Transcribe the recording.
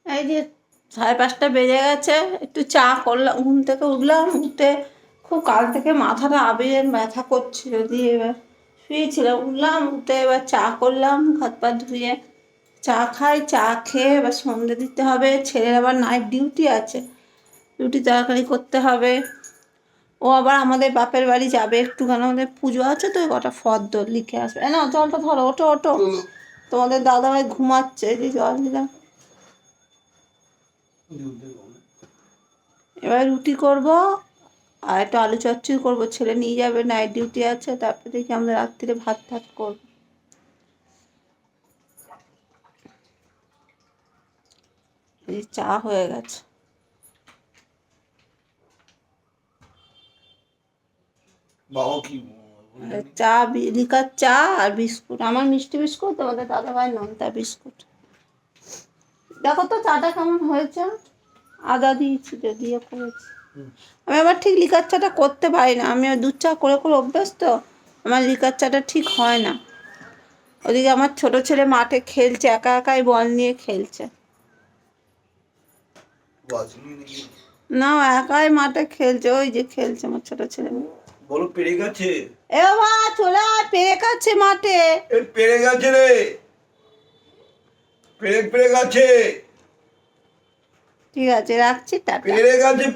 এই যে 5:30 বেজে গেছে, একটু চা করলাম, ঘুম থেকে উঠলাম, উঠে খুব কাল থেকে মাথাটা আবিরে ব্যথা করছিল, দিয়ে এবার শুয়েছিলাম, উঠলাম, উঠে এবার চা করলাম, হাত পা ধুয়ে চা খাই, চা খেয়ে এবার সন্ধ্যে দিতে হবে, ছেলের আবার নাইট ডিউটি আছে, রুটি তরকারি করতে হবে। ও আবার আমাদের বাপের বাড়ি যাবে একটুখানি, আমাদের পুজো আছে তো, কটা ফর্দ লিখে আসবে। না জলটা ধরো, ওঠো ওঠো, তোমাদের দাদাভাই ঘুমাচ্ছে, এই যে জল দিলাম। এবার রুটি করব আর একটু আলু চচ্চড়ি করবো, ছেলে নিয়ে যাবে, নাইট ডিউটি আছে, তারপরে দেখি আমরা রাত্রিরে ভাত ভাত করবো। এই চা হয়ে গেছে, চা লিকার চা আর বিস্কুট, আমার মিষ্টি বিস্কুট, তোমাদের দাদাভাই নোনতা বিস্কুট। দেখো তো চাটা কেমন হয়েছে, আদা দিয়েছি, দিয়ে করেছি। আমি আবার ঠিক লিকার চাটা করতে পারি না, আমি দুধ চা করে করে অভ্যাস তো, আমার লিকার চাটা ঠিক হয় না। ওদিকে আমার ছোট ছেলে মাঠে খেলছে, একা একাই বল নিয়ে খেলছে। না, একাই মাঠে খেলছে, ওই যে খেলছে আমার ছোট ছেলে। বলো পেরে গেছে, এ বাবা চলে আয়, পেরে গেছে মাঠে, পেরে গেছে রে, পেরে গেছে, ঠিক আছে রাখছি, টাটা। পেরে গেছে।